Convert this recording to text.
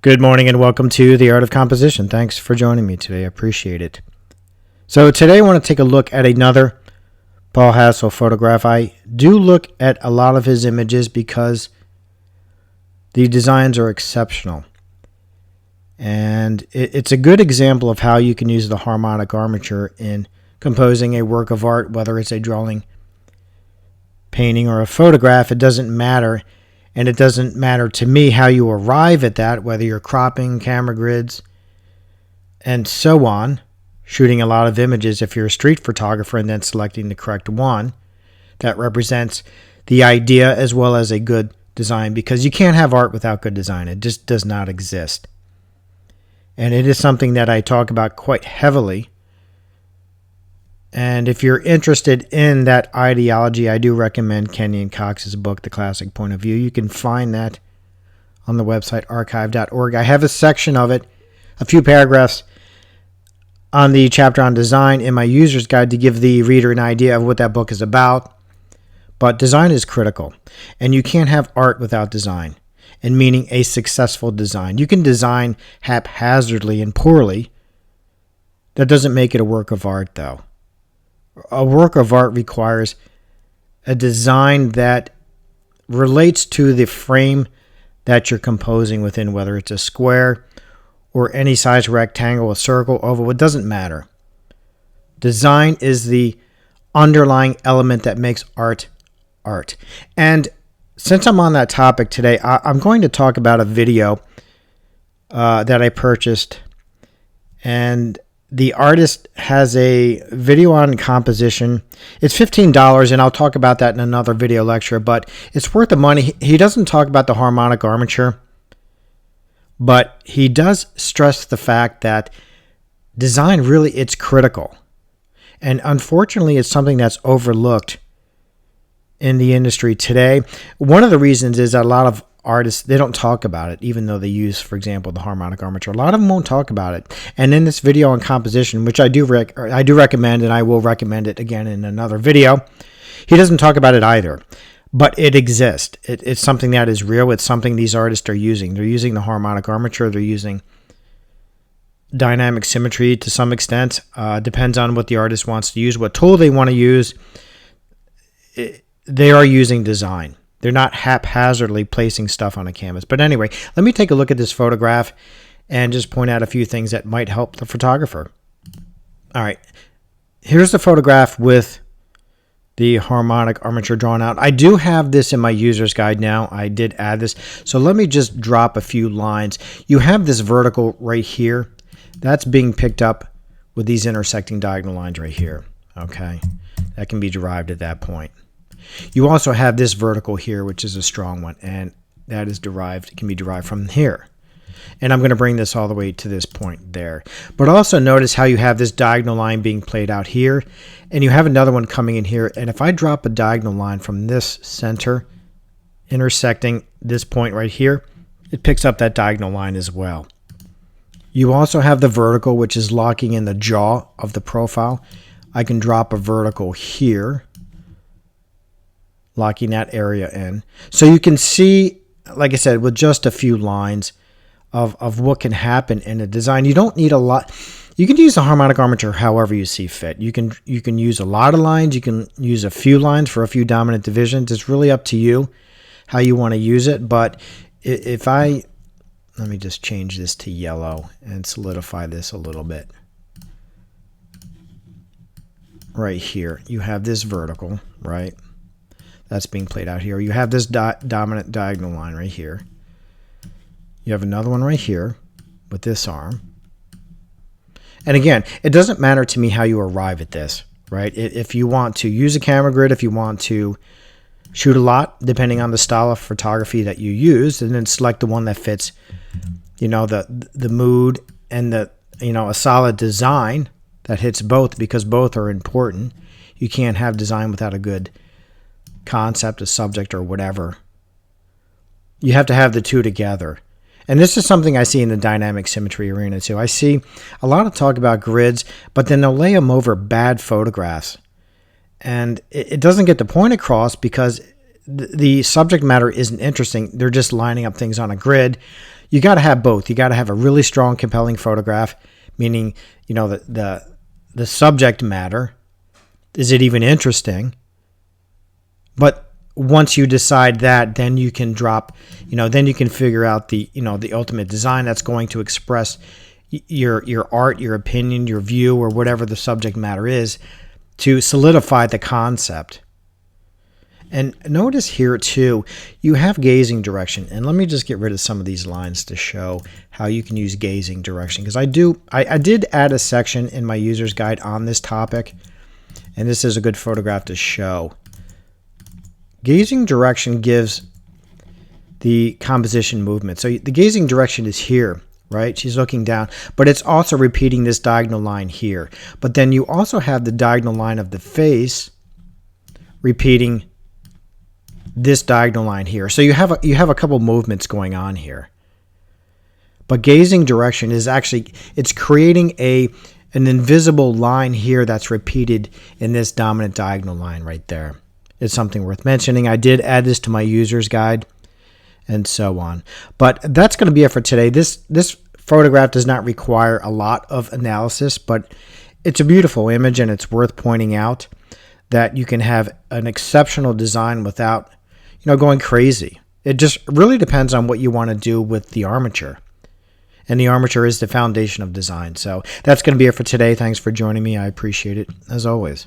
Good morning and welcome to The Art of Composition. Thanks for joining me today. I appreciate it. So today I want to take a look at another Paul Hassell photograph. I do look at a lot of his images because the designs are exceptional. And it's a good example of how you can use the harmonic armature in composing a work of art, whether it's a drawing, painting, or a photograph. It doesn't matter. And it doesn't matter to me how you arrive at that, whether you're cropping, camera grids, and so on, shooting a lot of images if you're a street photographer and then selecting the correct one that represents the idea as well as a good design, because you can't have art without good design. It just does not exist. And it is something that I talk about quite heavily. And if you're interested in that ideology, I do recommend Kenyon Cox's book, The Classic Point of View. You can find that on the website archive.org. I have a section of it, a few paragraphs on the chapter on design in my user's guide to give the reader an idea of what that book is about. But design is critical, and you can't have art without design, and meaning a successful design. You can design haphazardly and poorly. That doesn't make it a work of art, though. A work of art requires a design that relates to the frame that you're composing within, whether it's a square or any size rectangle, a circle, oval, it doesn't matter. Design is the underlying element that makes art art. And since I'm on that topic today, I'm going to talk about a video that I purchased, and the artist has a video on composition. It's $15, and I'll talk about that in another video lecture, but it's worth the money. He doesn't talk about the harmonic armature, but he does stress the fact that design really, it's critical. And unfortunately, it's something that's overlooked in the industry today. One of the reasons is that a lot of artists, they don't talk about it, even though they use, for example, the harmonic armature. A lot of them won't talk about it. And in this video on composition, which I do recommend, and I will recommend it again in another video, he doesn't talk about it either. But it exists. It's something that is real. It's something these artists are using. They're using the harmonic armature. They're using dynamic symmetry to some extent. Depends on what the artist wants to use, what tool they want to use. They are using design. They're not haphazardly placing stuff on a canvas. But anyway, let me take a look at this photograph and just point out a few things that might help the photographer. All right, here's the photograph with the harmonic armature drawn out. I do have this in my user's guide now. I did add this. So let me just drop a few lines. You have this vertical right here. That's being picked up with these intersecting diagonal lines right here. Okay, that can be derived at that point. You also have this vertical here, which is a strong one, and that is derived, can be derived from here. And I'm going to bring this all the way to this point there. But also notice how you have this diagonal line being played out here, and you have another one coming in here. And if I drop a diagonal line from this center, intersecting this point right here, it picks up that diagonal line as well. You also have the vertical, which is locking in the jaw of the profile. I can drop a vertical here, locking that area in. So you can see, like I said, with just a few lines of what can happen in a design. You don't need a lot. You can use the harmonic armature however you see fit. You can use a lot of lines. You can use a few lines for a few dominant divisions. It's really up to you how you want to use it. But let me just change this to yellow and solidify this a little bit. Right here, you have this vertical, right? That's being played out here. You have this dominant diagonal line right here. You have another one right here with this arm. And again, it doesn't matter to me how you arrive at this, right? If you want to use a camera grid, if you want to shoot a lot, depending on the style of photography that you use, and then select the one that fits, the mood and a solid design that hits both, because both are important. You can't have design without a good concept, a subject, or whatever. You have to have the two together. And this is something I see in the dynamic symmetry arena too. I see a lot of talk about grids, but then they'll lay them over bad photographs. And it doesn't get the point across because the subject matter isn't interesting. They're just lining up things on a grid. You got to have both. You got to have a really strong, compelling photograph, meaning, the subject matter. Is it even interesting? But once you decide that, then you can drop, then you can figure out the ultimate design that's going to express your art, your opinion, your view, or whatever the subject matter is, to solidify the concept. And notice here too, you have gazing direction. And let me just get rid of some of these lines to show how you can use gazing direction. Because I did add a section in my user's guide on this topic. And this is a good photograph to show. Gazing direction gives the composition movement. So the gazing direction is here, right? She's looking down, but it's also repeating this diagonal line here. But then you also have the diagonal line of the face repeating this diagonal line here. So you have a couple movements going on here. But gazing direction is actually, it's creating an invisible line here that's repeated in this dominant diagonal line right there. It's something worth mentioning. I did add this to my user's guide and so on. But that's going to be it for today. This photograph does not require a lot of analysis, but it's a beautiful image, and it's worth pointing out that you can have an exceptional design without going crazy. It just really depends on what you want to do with the armature. And the armature is the foundation of design. So that's going to be it for today. Thanks for joining me. I appreciate it, as always.